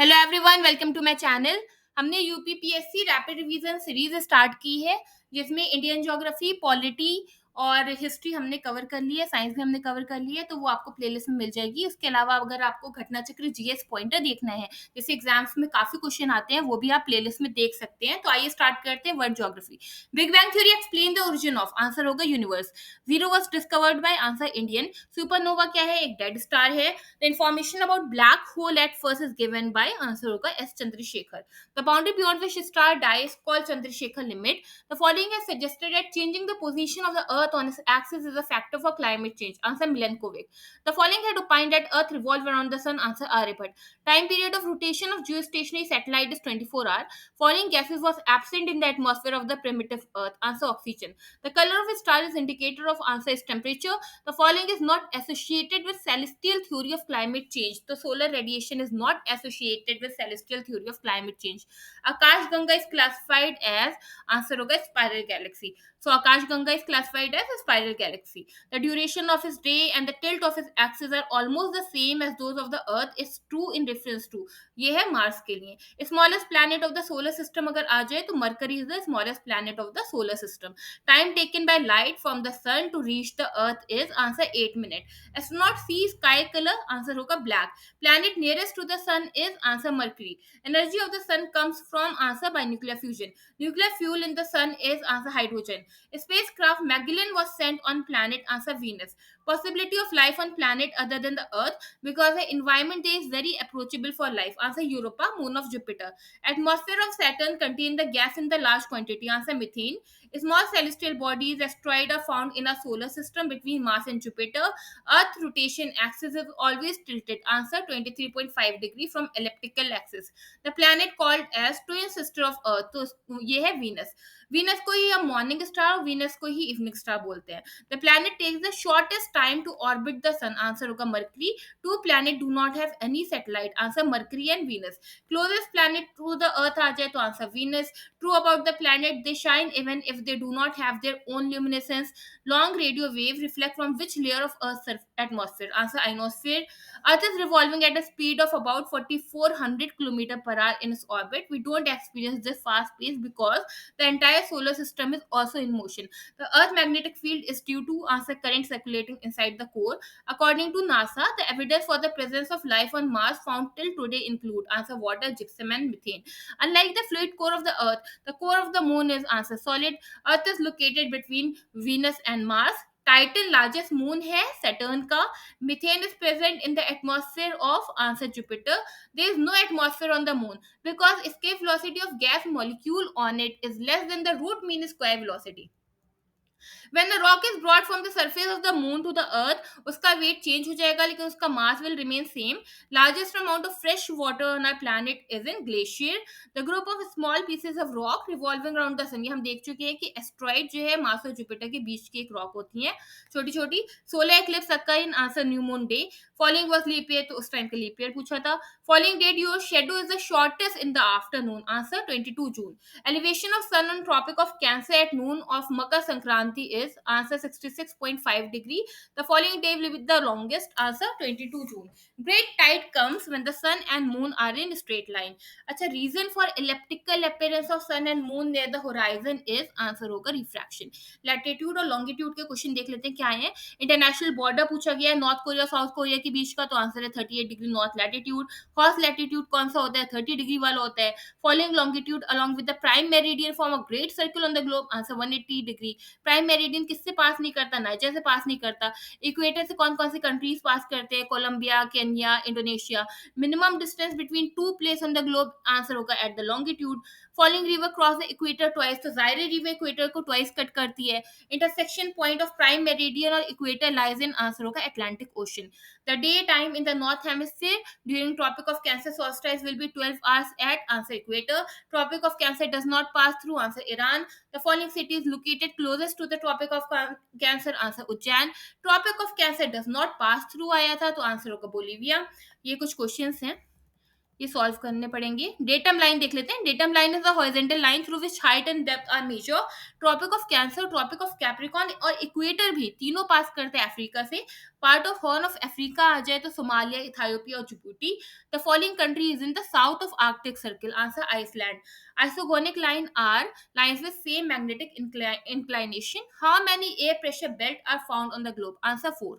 Hello everyone, welcome to my channel. हमने UPPSC rapid revision series start की है जिसमें इंडियन ज्योग्राफी, पॉलिटी और हिस्ट्री हमने कवर कर ली है, साइंस भी हमने कवर कर ली है, तो वो आपको प्लेलिस्ट में मिल जाएगी। इसके अलावा अगर आपको घटना चक्र जीएस पॉइंटर देखना है, जैसे एग्जाम्स में काफी क्वेश्चन आते हैं, वो भी आप प्लेलिस्ट में देख सकते हैं। तो आइए स्टार्ट करते हैं। World geography. Big bang theory explain the origin of, answer होगा universe. Zero was discovered by, answer Indian. Supernova क्या है? एक डेड स्टार है। The information about black hole at first is given by, answer होगा S. Chandrasekhar. The boundary beyond which star dies called Chandrasekhar limit. The following has suggested that changing the position of the Earth on its axis is a factor for climate change. Answer Milankovic. The following had opined that Earth revolves around the Sun. Answer Aryabhat. Time period of rotation of geostationary satellite is 24 hours. Following gases was absent in the atmosphere of the primitive Earth. Answer oxygen. The color of a star is indicator of, answer is temperature. The following is not associated with celestial theory of climate change. The solar radiation is not associated with celestial theory of climate change. Akash Ganga is classified as, answer होगा spiral galaxy. So Akash Ganga is classified as a spiral galaxy. The duration of its day and the tilt of its axis are almost the same as those of the Earth. Is true in reference to, ये है Mars के लिए। Smallest planet of the solar system अगर आ जाए तो mercury is the smallest planet of the solar system. Time taken by light from the sun to reach the earth is, answer 8 minutes. Astronaut see sky color, answer होगा black. Planet nearest to the sun is, answer Mercury. Energy of the sun comes from, answer by nuclear fusion. Nuclear fuel in the sun is, answer hydrogen. Spacecraft Magellan was sent on planet, answer Venus. Possibility of life on planet other than the earth, because the environment there is very approachable for life, answer Europa. Moon of Jupiter. Atmosphere of Saturn contain the gas in the large quantity, answer methane. Small celestial bodies, asteroids, are found in a solar system between Mars and Jupiter. Earth rotation axis is always tilted. Answer 23.5 degree from elliptical axis. The planet called as twin sister of Earth. तो ये है Venus. Venus को ही हम morning star और Venus को ही evening star बोलते हैं. The planet takes the shortest time to orbit the sun. Answer होगा Mercury. Two planets do not have any satellite. Answer Mercury and Venus. Closest planet to the Earth आ जाए तो answer Venus. True about the planet, they shine even if they do not have their own luminescence. Long radio wave reflect from which layer of Earth's atmosphere? Answer ionosphere. Earth is revolving at a speed of about 4400 km per hour in its orbit. We don't experience this fast pace because the entire solar system is also in motion. The Earth magnetic field is due to, answer current circulating inside the core. According to NASA, the evidence for the presence of life on Mars found till today include, answer water, gypsum and methane. Unlike the fluid core of the Earth, the core of the moon is, answer solid. Earth is located between Venus and Mars. Titan largest moon है Saturn का. Methane is present in the atmosphere of, answer Jupiter. There is no atmosphere on the moon because escape velocity of gas molecule on it is less than the root mean square velocity. When the rock is brought from the surface of the moon to the earth, उसका weight change हो जाएगा लेकिन उसका mass will remain same. Largest amount of fresh water on our planet is in glacier. The group of small pieces of rock revolving around the sun, ये हम देख चुके हैं कि एस्ट्रॉइड जो है मार्स और जुपिटर के बीच की एक रॉक होती है छोटी छोटी. Solar eclipse occur in, answer new moon day. Following was leap year, तो उस टाइम का लीप ईयर पूछा था. Following date your shadow is the shortest in the afternoon, answer 22 June. Elevation of sun on Tropic of Cancer at noon of Makar Sankranti is, answer 66.5 degree. The following day will be the longest, answer 22 June. Great tide comes when the sun and moon are in straight line. अच्छा, reason for elliptical appearance of sun and moon near the horizon is, answer होगा refraction. Latitude और longitude के question देख लेते हैं क्या है. International border पूछा गया है नॉर्थ कोरिया साउथ कोरिया के बीच का, तो आंसर है 38 degree north latitude. Horse latitude कौन सा होता है? 30 डिग्री वाला होता है. Following longitude along with the prime meridian form a great circle on the globe, answer 180 degree. Prime meridian किससे पास नहीं करता? नाइजर से पास नहीं करता. इक्वेटर से कौन कौन से कंट्रीज पास करते हैं? Colombia, Kenya, Indonesia. Minimum distance between two place on the globe, answer होगा at the longitude. Following river cross the equator twice, तो जायरे रिवर इक्वेटर को ट्वाइस कट करती है. Intersection point of prime meridian और equator lies in, answer होगा Atlantic Ocean. The day time in the north hemisphere during tropic of cancer solstice will be 12 hours at, answer equator. Tropic of Cancer does not pass through, answer Iran. The following city is located closest to the Tropic of Cancer, answer Ujjain. Tropic of Cancer does not pass through आया था, तो answer होगा Bolivia. ये कुछ questions हैं. ये solve करने पड़ेंगे। डेटम लाइन देख लेते हैं। Datum line is a horizontal line through which height and depth are measure. Tropic of cancer, tropic of Capricorn और इक्वेटर भी तीनों पास करते हैं अफ्रीका से। Part of horn of Africa आ जाए तो सोमालिया, इथियोपिया और Djibouti. The following country is in the south of arctic circle, answer Iceland. Isogonic line are lines with same magnetic inclination. How many air pressure belt are found on the globe? Answer 4.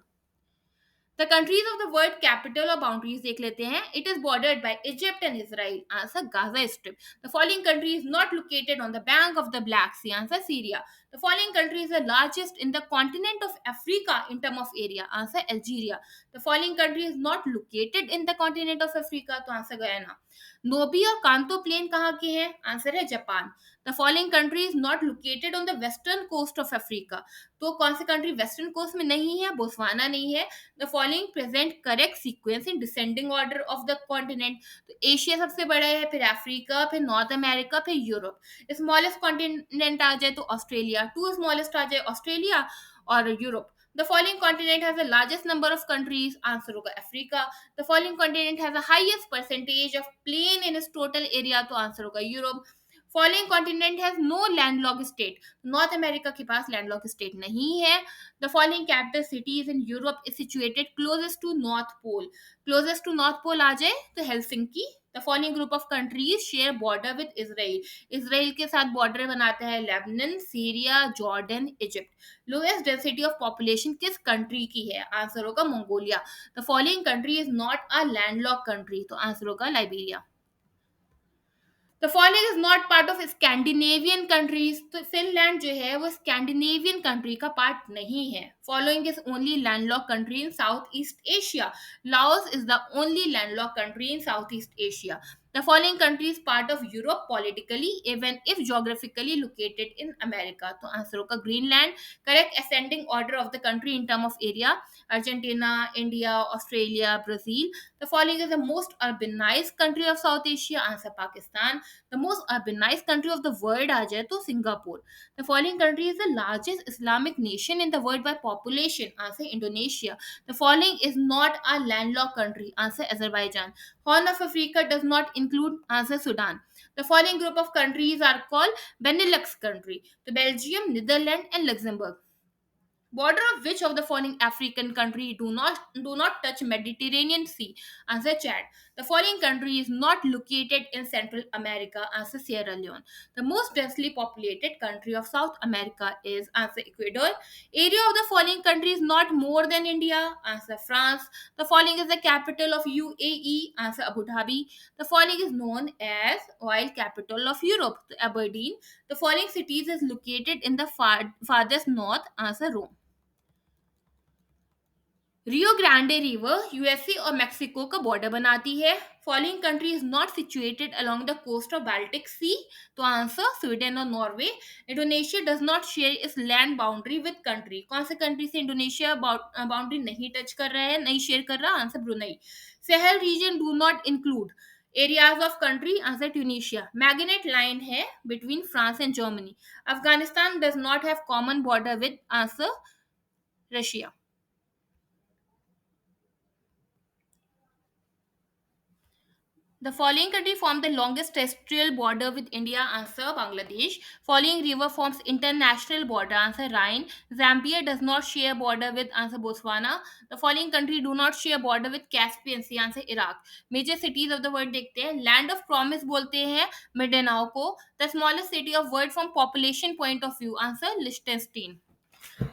The countries of the world capital or boundaries देख लेते हैं. It is bordered by Egypt and Israel. Answer Gaza Strip. The following country is not located on the bank of the Black Sea. Answer Syria. The following country is the largest in the continent of Africa in term of area. Answer Algeria. The following country is not located in the continent of Africa. तो answer Guyana. Nobi और Kanto plain कहाँ के हैं? Answer है Japan. The following country is not located on the western coast of Africa. तो कौन सी country western coast में नहीं है? बोस्वाना नहीं है. The following present correct sequence in descending order of the continent. तो एशिया सबसे बड़ा है, फिर अफ्रीका, फिर नॉर्थ अमेरिका, फिर यूरोप. स्मॉलेस्ट कॉन्टिनेंट आ जाए तो ऑस्ट्रेलिया. टू स्मॉलेस्ट आ जाए ऑस्ट्रेलिया और Europe. The following continent has the largest number of countries. Answer होगा Africa. The following continent has the highest percentage of plain in its total area. तो answer होगा Europe. Following continent has no landlocked state. North America के पास landlocked state नहीं है. The following capital cities in Europe is situated closest to north pole. Closest to north pole आ जाए तो Helsinki. The following group of countries share border with Israel. Israel के साथ border बनाते हैं Lebanon, Syria, Jordan, Egypt. Lowest density of population किस country की है? आंसर होगा Mongolia. The following country is not a landlock country. तो answer होगा Liberia. The following is not part of Scandinavian countries. तो फिनलैंड जो है वो स्कैंडिनेवियन कंट्री का पार्ट नहीं है. Following is only landlock country in South East Asia. Laos is the only landlock country in South East Asia. The following country is part of Europe politically, even if geographically located in America. तो answer होगा Greenland. Correct ascending order of the country in term of area: Argentina, India, Australia, Brazil. The following is the most urbanized country of South Asia. Answer Pakistan. The most urbanized country of the world आ जाए तो Singapore. The following country is the largest Islamic nation in the world by population. Answer Indonesia. The following is not a landlocked country. Answer Azerbaijan. Horn of Africa does not include. Answer Sudan. The following group of countries are called Benelux country: the Belgium, Netherlands, and Luxembourg. Border of which of the following African country do not touch Mediterranean Sea? Answer Chad. The following country is not located in Central America. Answer Sierra Leone. The most densely populated country of South America is. Answer Ecuador. Area of the following country is not more than India. Answer France. The following is the capital of UAE. Answer Abu Dhabi. The following is known as oil capital of Europe. Aberdeen. The following cities is located in the farthest north. Answer Rome. Rio Grande river USA और Mexico का border बनाती है. Following country is not situated along the coast of Baltic Sea. तो answer Sweden और Norway. Indonesia does not share its land boundary with country. कौन से country से Indonesia boundary नहीं टच कर रहा है, नहीं शेयर कर रहा? Answer Brunei. Sahel region do not include areas of country. Answer Tunisia. Maginot line है between France and Germany. Afghanistan does not have common border with. Answer Russia. The following country form the longest terrestrial border with India. Answer Bangladesh. Following river forms international border. Answer Rhine. Zambia does not share border with. Answer Botswana. The following country do not share border with Caspian Sea. Answer Iraq. Major cities of the world देखते हैं. Land of promise बोलते हैं Mindanao को. The smallest city of world from population point of view. Answer Liechtenstein.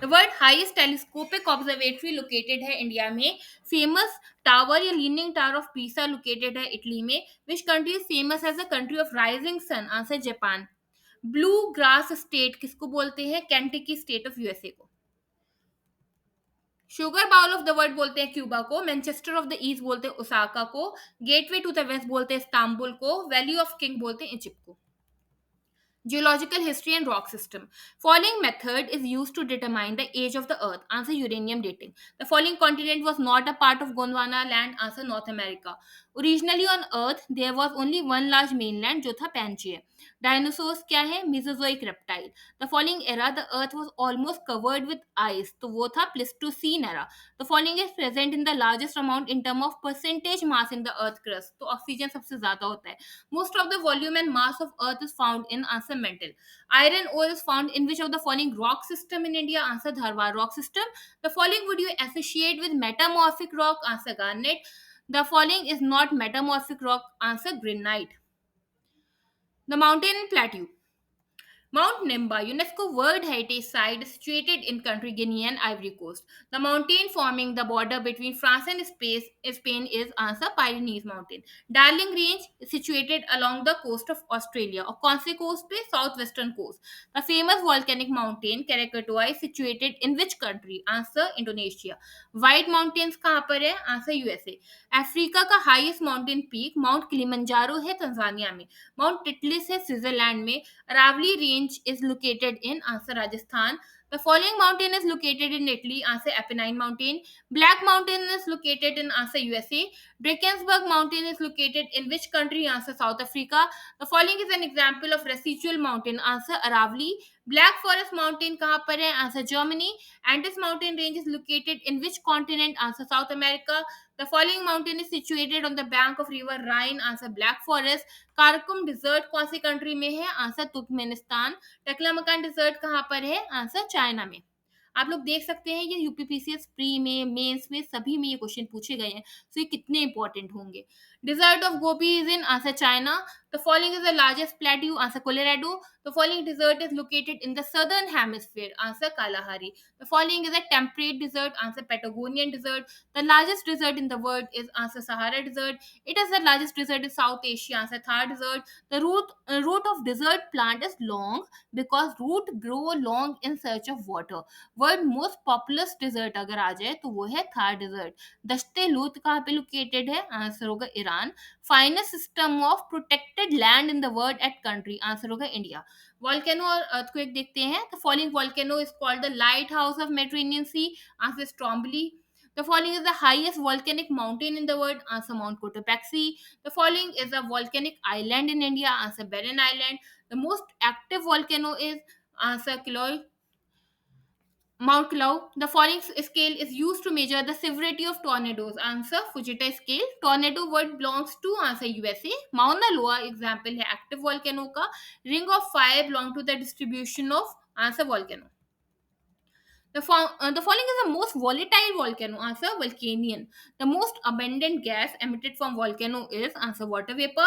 The world highest telescopic observatory located है India में. Famous tower या leaning tower of Pisa located है Italy में. Which country is famous as a country of rising sun? Answer Japan. Blue grass state किसको बोलते हैं? Kentucky state of USA को. Sugar bowl of the world बोलते हैं Cuba को. Manchester of the east बोलते हैं ओसाका को. गेटवे टू द वेस्ट बोलते हैं इस्तांबुल को. वैली ऑफ किंग बोलते हैं इजिप्ट को. Geological history and rock system. Following method is used to determine the age of the earth. Answer uranium dating. The following continent was not a part of Gondwana land. Answer North America. Originally on earth there was only one large mainland जो था Pangaea. Dinosaurs क्या है? Mesozoic reptile. The following era the earth was almost covered with ice, तो वो था Pleistocene era. The following is present in the largest amount in term of percentage mass in the earth crust, तो oxygen सबसे ज्यादा होता है। Most of the volume and mass of earth is found in answer mental. Iron ore is found in which of the following rock system in India? Answer Dharwar rock system. The following would you associate with metamorphic rock? Answer garnet. The following is not metamorphic rock. Answer granite. The mountain plateau. Mount Nimba, UNESCO World Heritage Site, is situated in country Guinea and Ivory Coast. The mountain forming the border between France and Spain is answer Pyrenees Mountain. Darling Range is situated along the coast of Australia or Conseil Coast पे southwestern coast. The famous volcanic mountain Krakatoa is situated in which country? Answer Indonesia. White Mountains कहाँ पर है? Answer USA. Africa का highest mountain peak mount Kilimanjaro है Tanzania में. Mount Titlis है Switzerland में. Aravali range is located in answer Rajasthan. The following mountain is located in Italy. Answer Apennine Mountain. Black Mountain is located in answer USA. Drakensberg Mountain is located in which country? Answer South Africa. The following is an example of residual mountain. Answer Aravali. Black Forest Mountain कहाँ पर है? Answer Germany. Andes Mountain range is located in which continent? Answer South America. The following mountain is situated on the bank of river Rhine. Answer Black Forest. Karakum desert कौन सी country में है? Answer Turkmenistan. Taklamakan dessert कहाँ पर है? Answer China में। आप लोग देख सकते हैं ये यूपीपीसीएस प्री में, मेंस में, सभी में ये क्वेश्चन पूछे गए हैं, तो ये कितने इंपॉर्टेंट होंगे। Desert of Gobi is in answer China. The following is the largest plateau? Answer Colorado. The following desert is located in the southern hemisphere? Answer Kalahari. The following is a temperate desert? Answer Patagonian desert. The largest desert in the world is answer Sahara desert. It is the largest desert in South Asia. Answer Thar Desert. The root of desert plant is long because root grow long in search of water. World most populous desert अगर आ जाए तो वो है Thar desert. दश्ते लूत कहाँ पे located है? Answer होगा Iran. Finest system of protected land in the world at country? Answer होगा इंडिया. वॉल्केनो और अर्थक्वेक देखते हैं. The following volcano is called the lighthouse of Mediterranean Sea? Answer Stromboli. The following is the highest volcanic mountain in the world. Answer Mount Cotopaxi. The following is a volcanic island in India. Answer Barren Island. The most active volcano is answer Kilauea. Mount Kilauea. The following scale is used to measure the severity of tornadoes. Answer Fujita scale. Tornado word belongs to answer USA. Mauna Loa example है active volcano का. Ring of fire belong to the distribution of answer volcano. The following is the most volatile volcano. Answer Volcanian. The most abundant gas emitted from volcano is answer water vapor.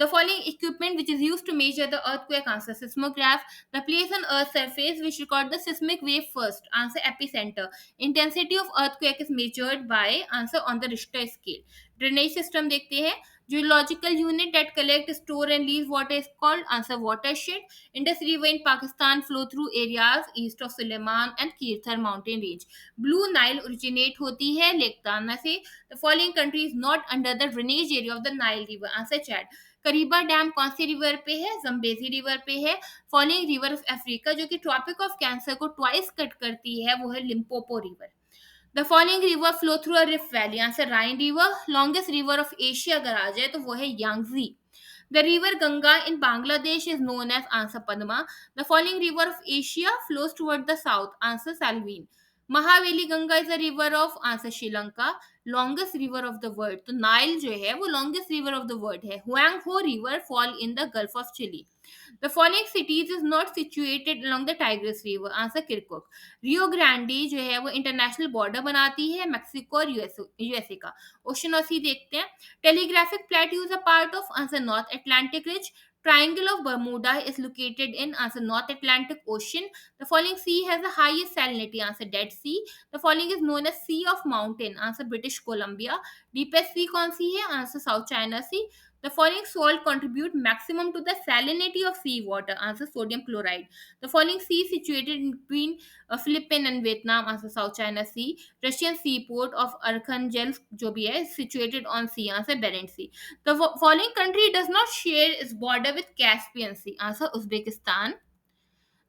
The following equipment which is used to measure the earthquake? Answer seismograph. The place on Earth's surface which record the seismic wave first? Answer epicenter. Intensity of earthquake is measured by answer on the Richter scale. Drainage system देखते हैं. Geological unit that collect, store and release water is called answer watershed. Indus River in Pakistan flow through areas east of Suleiman and Kirthar mountain range. Blue Nile originate होती है lake ताना से. The following country is not under the drainage area of the Nile River. Answer Chad. Kariba dam कौन सी river पे है? Zambezi river पे है. फॉलोइंग रिवर ऑफ अफ्रीका जो कि ट्रॉपिक ऑफ कैंसर को ट्वाइस कट करती है वो है Limpopo river. The following river flow through a rift valley? Answer Ryan river. Longest river of Asia अगर आ जाए तो वो है Yangtze. The river Ganga in Bangladesh is known as answer Padma. The following river of Asia flows toward the south. Answer Salween. Mahaveli Ganga is a river of answer Sri Lanka. Longest river of the world. तो Nile जो है वो longest river of the world है. Huangho river fall in the Gulf of Chile. The following cities is not situated along the Tigris River. Answer Kirkuk. Rio Grande जो है वो international border बनाती है मैक्सिको और यूएसए का. Ocean और सी देखते हैं. Telegraphic plateau is a part of answer North Atlantic Ridge. Triangle of Bermuda is located in answer North Atlantic Ocean. The following sea has the highest salinity. Answer Dead Sea. The following is known as Sea of Mountain. Answer British Columbia. Deepest sea कौन सी है? Answer South China Sea. The following salt contribute maximum to the salinity of sea water. Answer sodium chloride. The following sea situated in between Philippines and Vietnam. Answer South China Sea. Russian seaport of Arkhangelsk जो भी है situated on sea. Answer Bering Sea. The following country does not share its border with Caspian Sea. Answer Uzbekistan.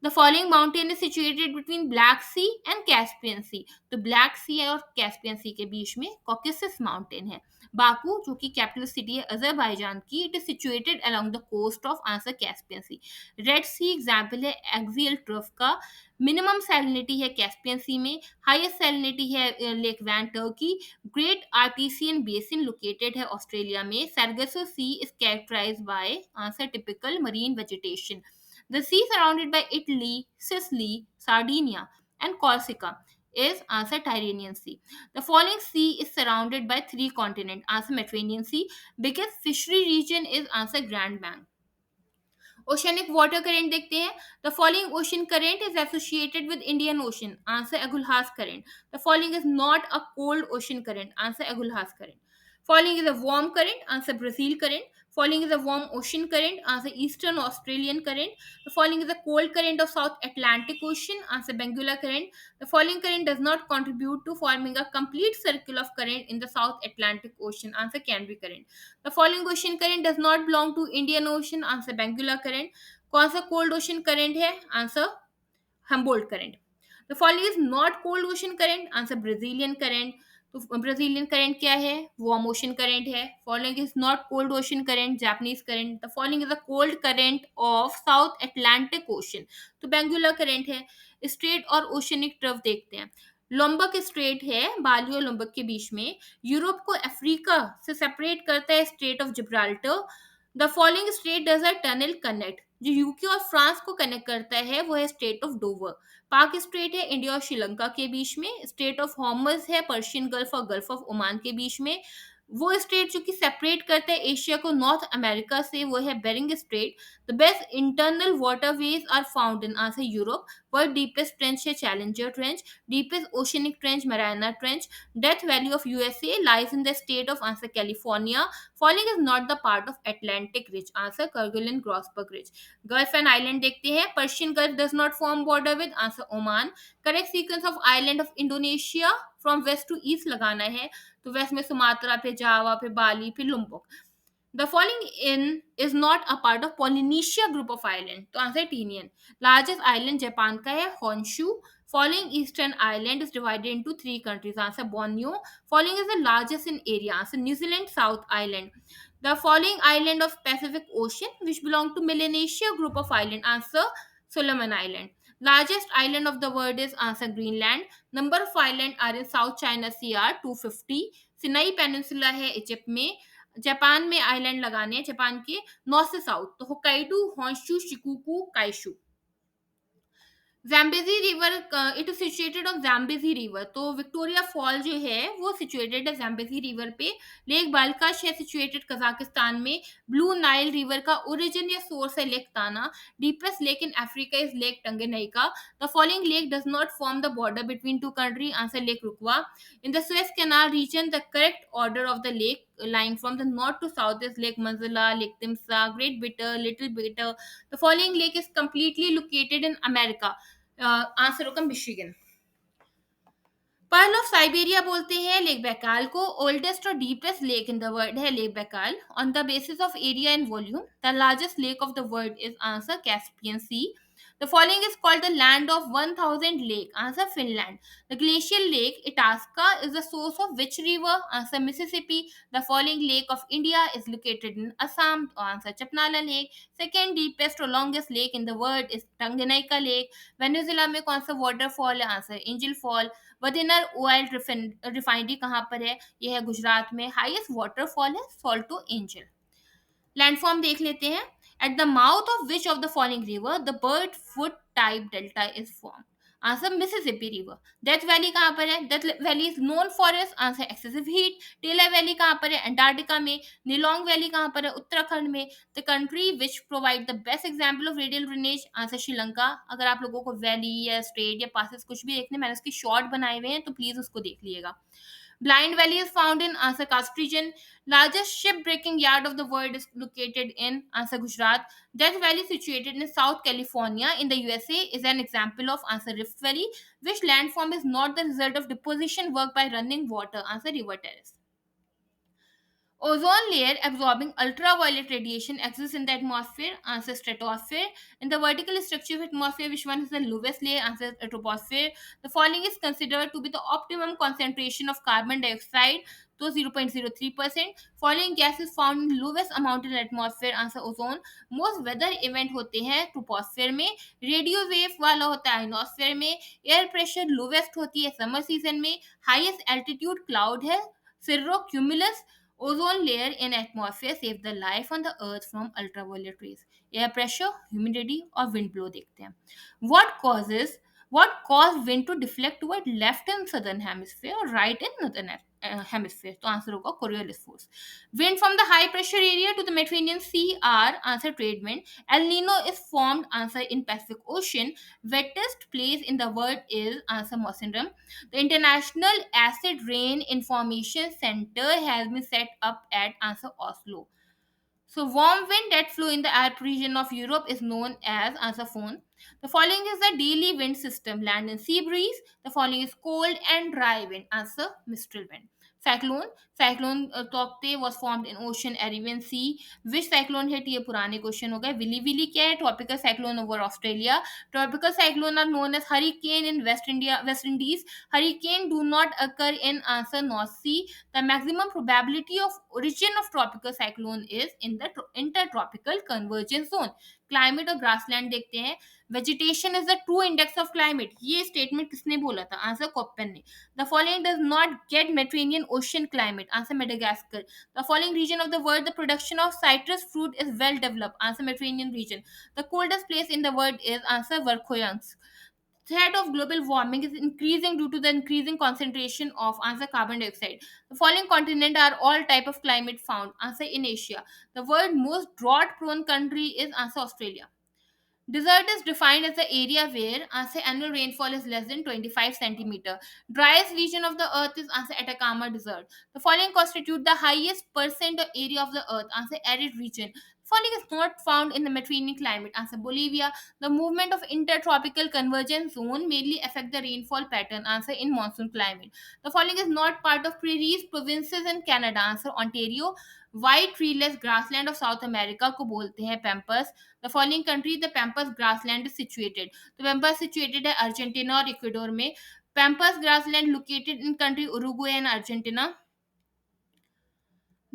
The following mountain is situated between Black Sea and Caspian Sea. तो black सी और Caspian सी के बीच में Caucasus mountain है. Baku जो कि capital city है Azerbaijan की, it is situated along the coast of answer Caspian Sea. Red sea example है एक्सियल ट्रफ का. मिनिमम सैलिनिटी है कैस्पियन सी में, हाईएस्ट सैलिनिटी है lake Van Turkey. Great Artesian basin located है Australia में. Sargasso Sea is characterize by answer typical marine vegetation. The sea surrounded by Italy, Sicily, Sardinia, and Corsica is answer Tyrrhenian Sea. The following sea is surrounded by three continents. Answer Mediterranean Sea. Biggest fishery region is answer Grand Bank. Oceanic water current देखते हैं. The following ocean current is associated with Indian Ocean. Answer Agulhas current. The following is not a cold ocean current. Answer Agulhas current. Following is a warm current. Answer Brazil current. Following is a warm ocean current. Answer Eastern Australian current. The following is a cold current of South Atlantic Ocean. Answer Benguela current. The following current does not contribute to forming a complete circle of current in the South Atlantic Ocean. Answer Canberra current. The following ocean current does not belong to Indian Ocean. Answer Benguela current. कौन सा cold ocean current है? Answer Humboldt current. The following is not cold ocean current. Answer Brazilian current. तो Brazilian current क्या है? Warm ocean current है. Following is not cold ocean current. Japanese current. The following is a cold current of south Atlantic ocean. तो Benguela current है. Straight और oceanic trough देखते हैं. लोम्बक straight है बाली और लोम्बक के बीच में. यूरोप को अफ्रीका से सेपरेट करता है straight of Gibraltar. The following straight does a tunnel connect. जो यूके और फ्रांस को कनेक्ट करता है वो है स्ट्रेट ऑफ डोवर. पाक स्ट्रेट है इंडिया और श्रीलंका के बीच में. स्ट्रेट ऑफ हॉर्मज है पर्शियन गल्फ और गल्फ ऑफ ओमान के बीच में. वो स्ट्रेट जो कि सेपरेट करता है एशिया को नॉर्थ अमेरिका से वो है Bering Strait. The best internal waterways are found in answer Europe. World deepest trench है Challenger trench. Deepest oceanic trench Marana trench. Death valley of USA lies in the state of answer California. Following is not the part of Atlantic ridge. Answer Kargil and Grossberg ridge. Gulf and island देखते हैं. Persian Gulf does not form border with. Answer Oman. Correct sequence of island of Indonesia from waste to east लगाना है. तो waste में Sumatra, फिर जावा, फिर Bali, फिर Lombok. The following in is not a part of Polynesia group of island. तो answer Tinian. Largest island Japan का है Honshu. Following eastern island is divided into three countries. Answer Borneo. Following is the largest in area. Answer New Zealand south island. The following island of Pacific Ocean which belong to Melanesia group of island. Answer Solomon Island. Largest island of the world is answer Greenland. Number of island are in South China Sea are 250. Sinai Peninsula है Egypt में. Japan में island लगाने हैं Japan के north से south. तो Hokkaido, Honshu, Shikoku, Kyushu. Zambezi river it is situated on Zambezi river. तो Victoria fall जो है वो सिचुएटेड है जैम्बेजी रिवर पे. लेक बालकाश है सिचुएटेड कजाकिस्तान में. ब्लू नाइल रिवर का ओरिजिन या सोर्स है lake Tana. Deepest lake in Africa is lake Tanganyika. The following lake does not form the border between two country. Answer lake Rukwa. In the Suez canal region the correct order of the lake lying from the north to south is Lake Manzala, Lake Timsa, Great Bitter, Little Bitter. The following lake is completely located in America. Answer होगा Michigan. Pearl of Siberia बोलते हैं lake Baikal को. Oldest और deepest lake in the world है lake Baikal. On the basis of area and volume the largest lake of the world is answer Caspian Sea. The following is called the land of 1000 lake. Answer Finland. The glacial lake Itasca is the source of which river? Answer Mississippi. The following lake of India is located in Assam. Answer Chapnala Lake. Second deepest or longest lake in the world is Tanganyika Lake. Venezuela में कौन सा waterfall है? Answer angel fall. Vadinar oil refinery कहाँ पर है? यह है गुजरात में. हाईएस्ट वाटरफॉल है सॉल्टो एंजल. लैंडफॉर्म देख लेते हैं. At the mouth of which of the following river the bird foot type delta is form. Answer Mississippi river. Death valley कहाँ पर है? Death valley is known for is answer excessive heat. Taylor valley कहाँ पर है? Antarctica में. Nelong valley कहाँ पर है? उत्तराखंड में. The country which provide the best example of radial drainage. Answer Sri Lanka. अगर आप लोगों को वैली या स्ट्रेट या पासेस कुछ भी देखने, मैंने उसकी शॉर्ट बनाए हुए हैं तो प्लीज उसको देख लीजिएगा. Blind Valley is found in answer Kast region. Largest ship-breaking yard of the world is located in answer Gujarat. Death Valley, situated in South California in the USA, is an example of answer Rift Valley, which landform is not the result of deposition work by running water. Answer River Terrace. Ozone layer absorbing ultraviolet radiation exists in the atmosphere, answer stratosphere. In the vertical structure of atmosphere, which one is the lowest layer, answer troposphere. The following is considered to be the optimum concentration of carbon dioxide, तो 0.03%. Following gas is found in lowest amount in atmosphere, answer ozone. Most weather event होते हैं troposphere में, radio wave वाला होता है ionosphere में, air pressure lowest होती है समर सीजन में, हाईएस्ट एल्टीट्यूड क्लाउड है cirro cumulus. Ozone layer in atmosphere save the life on the earth from ultraviolet rays. Air pressure, humidity और wind blow देखते हैं. What causes what caused wind to deflect toward left in southern hemisphere or right in northern hemisphere? तो answer होगा Coriolis force. Wind from the high pressure area to the Mediterranean Sea are answer trade wind. El Nino is formed answer in Pacific Ocean. Wettest place in the world is answer Mosindram. The International Acid Rain Information Center has been set up at answer Oslo. So warm wind that flow in the Alp region of Europe is known as Asaphone. The following is the daily wind system: land and sea breeze. The following is cold and dry wind. Answer mistral wind. Cyclone. Cyclone Tokte was formed in ocean Arabian Sea. Which cyclone hit? ये पुराने question हो गए. Willie Willie क्या है? Tropical cyclone over Australia. Tropical cyclone are known as hurricane in West Indies. Hurricane do not occur in answer North Sea. The maximum probability of origin of tropical cyclone is in the intertropical convergence zone. Climate और grassland देखते हैं. Vegetation is the true index of climate. ये statement किसने बोला था? Answer Koppen ने. The following does not get Mediterranean ocean climate. Answer Madagascar. The following region of the world the production of citrus fruit is well developed. Answer Mediterranean region. The coldest place in the world is answer Verkhoyansk. Threat of global warming is increasing due to the increasing concentration of answer carbon dioxide. The following continent are all type of climate found. Answer in Asia. The world most drought prone country is answer Australia. Desert is defined as the area where answer annual rainfall is less than 25 centimeter. Driest region of the earth is answer Atacama Desert. The following constitute the highest percent of area of the earth. Answer arid region. Following is not found in the Mediterranean climate. Answer Bolivia. The movement of intertropical convergence zone mainly affect the rainfall pattern. Answer in monsoon climate. The following is not part of prairies provinces in Canada. Answer Ontario. White treeless grassland of South America को बोलते हैं pampas. The following country the Pampas grassland is situated. The Pampas situated है Argentina और इक्वेडोर में. Pampas grassland located in country Uruguay and Argentina.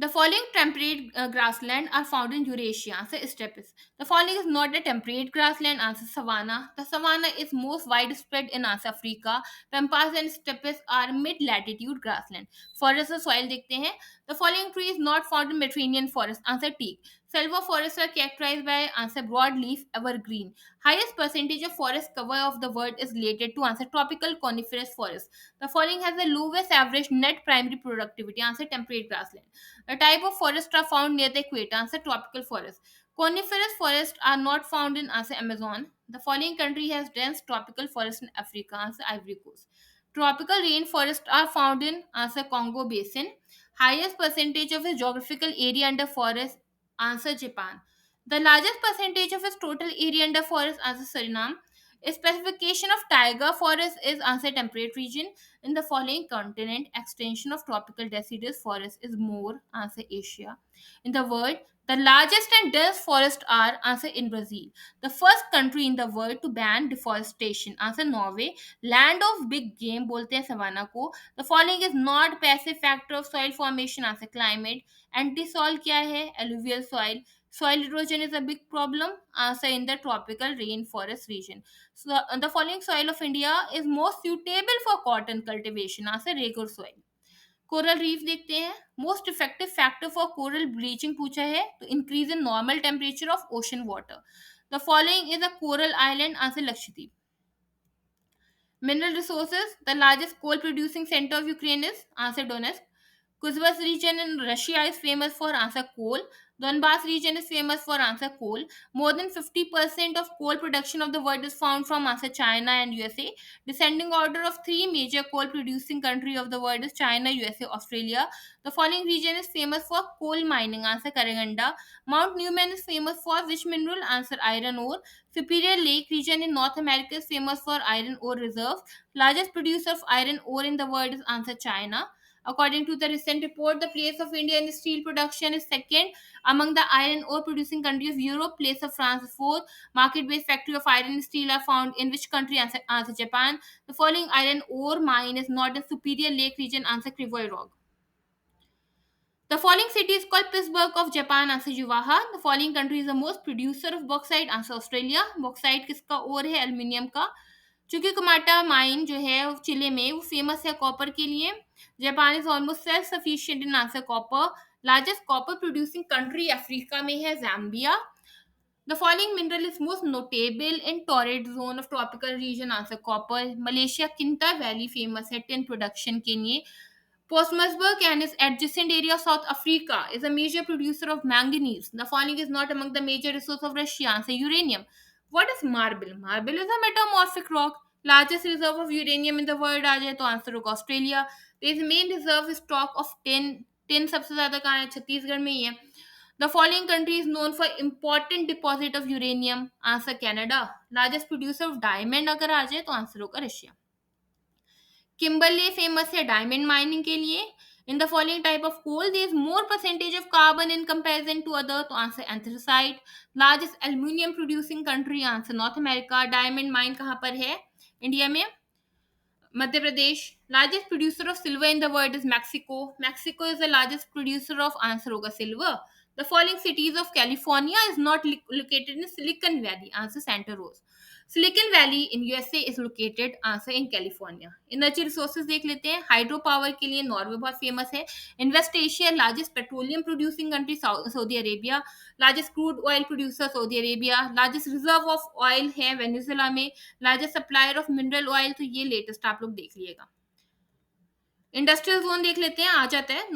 The following temperate grassland are found in Eurasia. Answer steppes. The following is not a temperate grassland. Answer savanna. The savanna is most widespread in answer Africa. Pampas and steppes are mid-latitude grassland. Forest और soil देखते हैं. The following tree is not found in Mediterranean forest. Answer teak. Silver forests are characterized by answer broadleaf evergreen. Highest percentage of forest cover of the world is related to answer tropical coniferous forest. The following has the lowest average net primary productivity. Answer temperate grassland. The type of forests are found near the equator. Answer tropical forest. Coniferous forests are not found in answer Amazon. The following country has dense tropical forest in Africa. Answer Ivory Coast. Tropical rainforests are found in answer Congo Basin. Highest percentage of its geographical area under forest. Answer Japan. The largest percentage of its total area under forest. Answer Suriname. Specification of taiga forest is answer temperate region. In the following continent, extension of tropical deciduous forest is more. Answer Asia. In the world, the largest and dense forests are answer in Brazil. The first country in the world to ban deforestation. Answer Norway. Land of big game बोलते हैं savannah को. The following is not passive factor of soil formation. Answer climate. Anti-soil क्या है? Alluvial soil. Soil erosion is a big problem. Answer in the tropical rainforest region. So the following soil of India is most suitable for cotton cultivation. Answer regular soil. Coral reef देखते हैं. Most effective factor for coral bleaching पूछा है तो increase in normal temperature of ocean water. The following is a coral island. Answer Lakshadweep. Mineral resources. The largest coal producing center of Ukraine is answer Donetsk. Kuzbas region in Russia is famous for answer coal. Donbass region is famous for answer coal. More than 50% of coal production of the world is found from answer China and USA. Descending order of three major coal producing country of the world is China, USA, Australia. The following region is famous for coal mining. Answer Karaganda. Mount Newman is famous for which mineral? Answer iron ore. Superior Lake region in North America is famous for iron ore reserves. Largest producer of iron ore in the world is answer China. According to the recent report, the place of India in steel production is second among the iron ore producing countries of Europe. Place of France is fourth. Market-based factory of iron and steel are found in which country? Answer Japan. The following iron ore mine is not in Superior Lake region. Answer Krivoy Rog. The following city is called Pittsburgh of Japan. Answer Juwaha. The following country is the most producer of bauxite. Answer Australia. Bauxite किसका ओर है? Aluminium का. चूंकि कुमाटा mine जो है वो चिले में वो famous है कॉपर के लिए. Japan is almost self sufficient in answer copper. Largest copper producing country Africa में है Zambia. The following mineral is most notable in torrid zone of tropical region. Answer copper. Malaysia Kinta Valley famous है tin production के लिए. Postmusburg and its adjacent area of South Africa is a major producer of manganese. The following is not among the major resources of Russia. Answer uranium. What is marble? Marble is a metamorphic rock. Largest reserve of uranium in the world आ जाए तो answer होगा Australia. There is main reserve stock of tin. tin सबसे ज्यादा कहाँ है? छत्तीसगढ़ में ही है. The following country is known for important deposit of uranium. Answer Canada. Largest producer of diamond अगर आ जाए तो आंसर होगा रशिया. किम्बरले फेमस है डायमंड माइनिंग के लिए. In the following type of coal there is more percentage of carbon in comparison to other तो answer anthracite. Largest aluminium producing country answer North America. Diamond mine कहाँ पर है? India में. Madhya Pradesh. Largest producer of silver in the world is Mexico. Mexico is the largest producer of answer होगा silver. The following cities of California is not located in Silicon Valley. Answer Santa Rosa. Silicon Valley in USA is located. Answer in California. Energy resources देख लेते हैं. Hydro power के लिए Norway बहुत famous है. Invest Asia largest petroleum producing country Saudi Arabia. Largest crude oil producer Saudi Arabia. Largest reserve of oil है Venezuela में. Largest supplier of mineral oil तो ये लेटेस्ट आप लोग देख लीजिएगा. इंडस्ट्रियल जोन देख लेते हैं. आ जाता है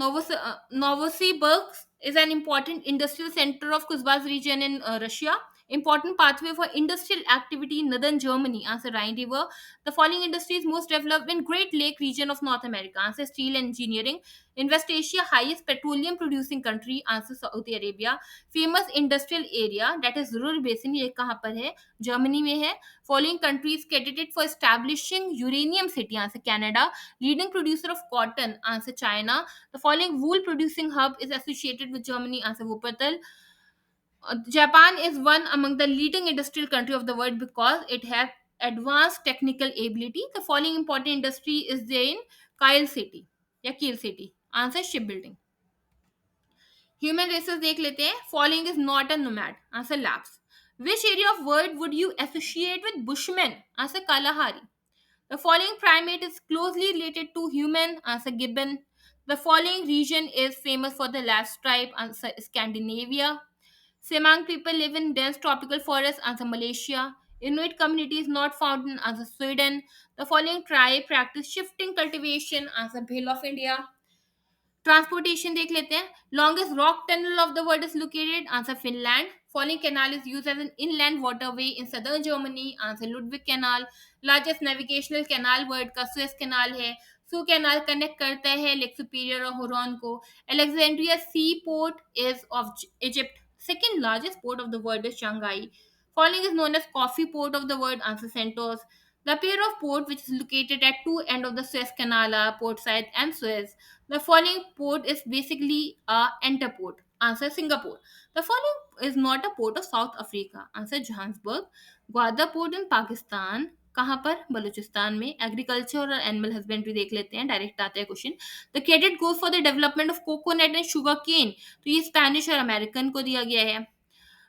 नोवोसिबर्ग is an important industrial center of Kuzbaz region in Russia. Important pathway for industrial activity in northern Germany. Answer Rhine River. The following industry is most developed in Great Lake region of North America. Answer steel engineering. In West Asia, highest petroleum producing country. Answer Saudi Arabia. Famous industrial area that is Ruhr Basin. ये कहाँ पर है? Germany में है. Following countries credited for establishing uranium city. Answer Canada. Leading producer of cotton. Answer China. The following wool producing hub is associated with Germany. Answer Wuppertal. Japan is one among the leading industrial country of the world because it has advanced technical ability. The following important industry is there in Kyle City या Kiel City. Answer shipbuilding. Human races देख लेते हैं. Following is not a nomad. Answer lapse. Which area of world would you associate with Bushmen? Answer Kalahari. The following primate is closely related to human. Answer gibbon. The following region is famous for the Lapps tribe. Answer Scandinavia. Semang people live in dense tropical forests. Answer Malaysia. Inuit community is not found in answer Sweden. The following tribe practice shifting cultivation. Answer Bhil of India. Transportation देख लेते हैं. Longest rock tunnel of the world is located. Answer Finland. Following canal is used as an inland waterway in southern Germany. Answer Ludwig canal. Largest navigational canal world का Suez canal है. Soo canal connect करता है Lake Superior और Huron को. Alexandria sea port is of Egypt. Second largest port of the world is Shanghai. Following is known as coffee port of the world. Answer Santos. The pair of port which is located at two ends of the Suez Canal are Port Said and Suez. The following port is basically a interport. Answer Singapore. The following is not a port of South Africa. Answer Johannesburg. Gwadar port in Pakistan. कहाँ पर? बलूचिस्तान में. Agriculture और animal husbandry देख लेते हैं. Direct आता है question. The credit goes for the development of coconut and sugar cane. तो ये स्पेनिश और अमेरिकन को दिया गया है.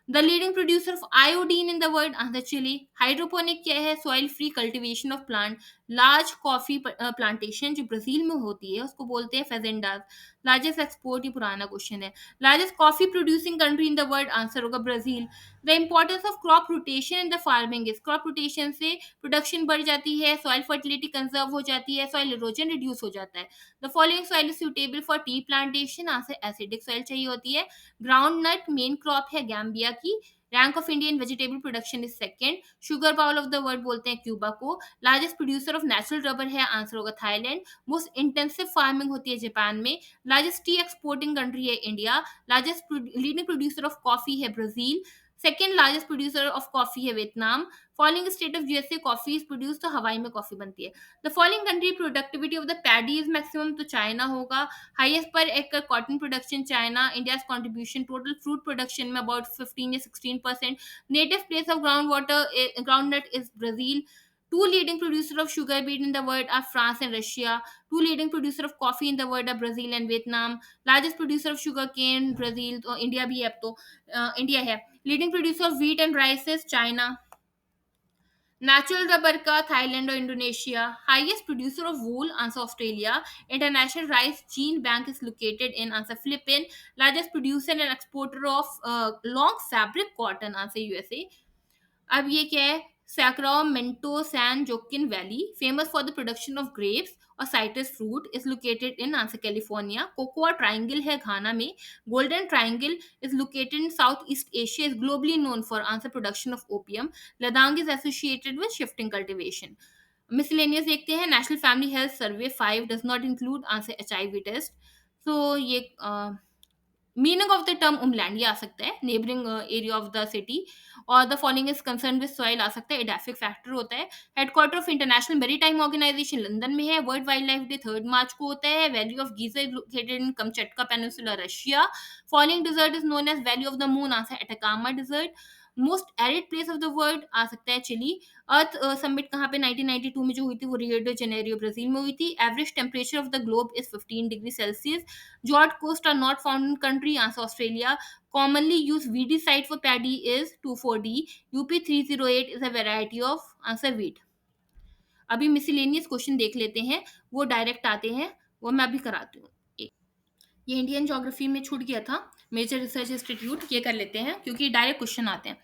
The leading producer of iodine in the world. Answer Chile. Hydroponic क्या है? Soil free cultivation of plant. Large coffee plantation जो ब्राजील में होती है उसको बोलते हैं fazendas. Largest export ये पुराना क्वेश्चन है. Largest coffee producing country in the world. Answer होगा Brazil. The importance of crop rotation in the farming is crop rotation से production बढ़ जाती है, soil fertility conserve हो जाती है, soil erosion reduce हो जाता है. The following soil is suitable for tea plantation. Answer acidic soil चाहिए होती है. ग्राउंड नट मेन क्रॉप है गैम्बिया की. Rank of Indian vegetable production is second. Sugar bowl of the world बोलते हैं क्यूबा को. Largest producer of natural rubber है. Answer होगा थाईलैंड. मोस्ट इंटेंसिव फार्मिंग होती है जापान में. लार्जेस्ट टी एक्सपोर्टिंग कंट्री है India. Largest leading producer of coffee है Brazil. Second largest producer of coffee है Vietnam. Following state of USA coffee is produce, तो Hawaii में coffee बनती है। The following country productivity of the paddy is maximum, तो China होगा। Highest per acre cotton production China. India contribution total fruit production में about 15 या 16%। Native place of ground water groundnut is Brazil. Two leading producers of sugar beet in the world are France and Russia. Two leading producers of coffee in the world are Brazil and Vietnam. Largest producer of sugar cane Brazil, तो India भी है अब तो, India है। Leading producer of wheat and rices China. Natural rubber का Thailand और Indonesia. Highest producer of wool answer Australia. International rice gene bank is located in answer Philippine. Largest producer and exporter of long fabric cotton answer USA. अब ये क्या है, Sacramento San Joaquin valley famous for the production of grapes और citrus fruit is located in answer California. Cocoa triangle है घाना में। Golden triangle is located in South East Asia, is globally known for answer production of opium. Ladakh is associated with shifting cultivation. Miscellaneous देखते हैं, national family health survey 5 does not include answer HIV test. तो ये meaning of the term उमलैंड ये आ सकता है, neighbouring area of the city. और the following is concern with soil आ सकता है, एडाफिक फैक्टर होता है। Headquarter of International Maritime Organization London में है। World Wildlife Day 3 March को होता है। वैली ऑफ गीजा is located in Kamchatka peninsula Russia. Following desert is known as valley of the moon answer Atacama desert. Most arid place of the world आ सकता है chilli. अर्थ summit कहाँ पे 1992 में जो हुई थी वो रियो डे जेनेरियो ब्राजील में हुई थी। Average temperature of the globe is 15 degree Celsius. Jord coast are not found in country answer Australia. Commonly used VD site for paddy is 24D. UP308 is a variety of answer wheat. अभी miscellaneous question देख लेते हैं, वो direct आते हैं, वो मैं अभी कराती हूँ। ये इंडियन ज्योग्राफी में छूट गया था, मेजर रिसर्च इंस्टीट्यूट, ये कर लेते हैं क्योंकि डायरेक्ट क्वेश्चन आते हैं।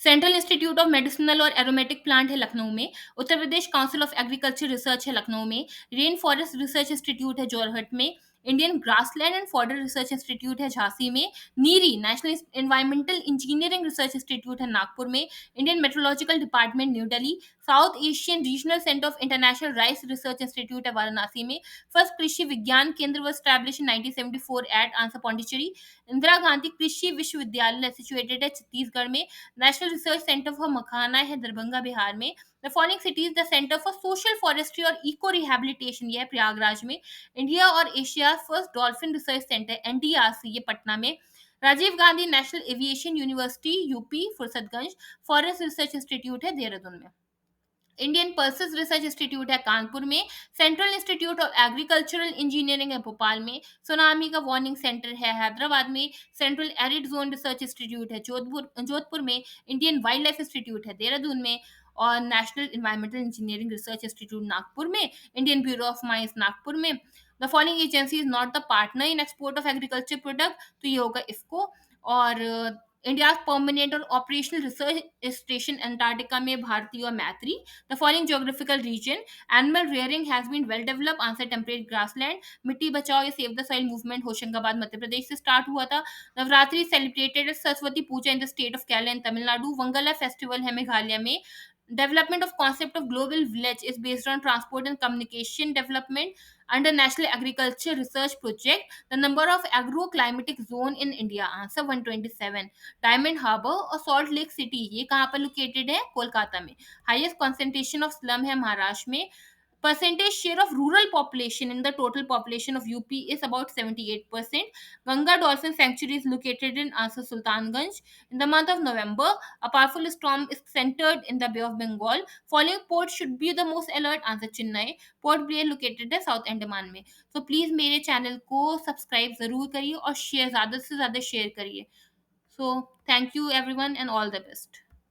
सेंट्रल इंस्टीट्यूट ऑफ मेडिसिनल और एरोमेटिक प्लांट है लखनऊ में। Uttar Pradesh council of agriculture research है लखनऊ में। रेन फॉरेस्ट रिसर्च इंस्टीट्यूट है जोरहट में। Indian grassland and fodder research institute है झांसी में। NEERI national environmental engineering research institute है नागपुर में। Indian meteorological department New Delhi. South Asian regional centre of international rice research institute है वाराणसी में। फर्स्ट कृषि विज्ञान केंद्र was established in 1974 at answer Pondicherry. Indira Gandhi Krishi Vishwavidyalaya situated है छत्तीसगढ़ में। National research centre for makhana है दरभंगा बिहार में। The following cities the centre for social forestry और इको रिहेबिलिटेशन ये है प्रयागराज में। इंडिया और Asia first dolphin research centre NDRC ये पटना में। Rajiv Gandhi national aviation university UP Fursatganj. Forest research institute है देहरादून में। इंडियन पल्सेस रिसर्च इंस्टीट्यूट है कानपुर में। Central institute of agricultural engineering है भोपाल में। सुनामी का वार्निंग सेंटर है हैदराबाद में। Central arid zone research institute है जोधपुर में। इंडियन वाइल्ड लाइफ इंस्टीट्यूट है देहरादून में। और national environmental engineering research institute Nagpur में। Indian bureau of mines Nagpur में। The following agency is not the partner in export of agriculture product, तो ये होगा इफको। और इंडिया परमानेंट और ऑपरेशनल रिसर्च स्टेशन अंटार्कटिका में भारतीय और मैत्री। The following geographical region, animal rearing has been well developed. Answer temperate grassland. Mitti Bachao ये save the soil movement Hoshangabad Madhya Pradesh से स्टार्ट हुआ था। Navratri celebrated Saraswati Puja in the state of Kerala and Tamil Nadu. Wangala festival है मेघालय में। Development of concept of global village is based on transport and communication development under National Agriculture Research Project. The number of agroclimatic zone in India answer 127. Diamond Harbour और Salt Lake City ये कहाँ पर located है? कोलकाता में। Highest concentration of slum है महाराष्ट्र में। Percentage share of rural population in the total population of UP is about 78%. Ganga Dolphin Sanctuary is located in Ansar Sultanganj. In the month of November, a powerful storm is centered in the Bay of Bengal. Following port should be the most alert answer Chennai. Port Blair located है South Andaman में. So please मेरे channel को subscribe ज़रूर करिए और share ज़्यादा से ज़्यादा शेयर करिए. So thank you everyone and all the best.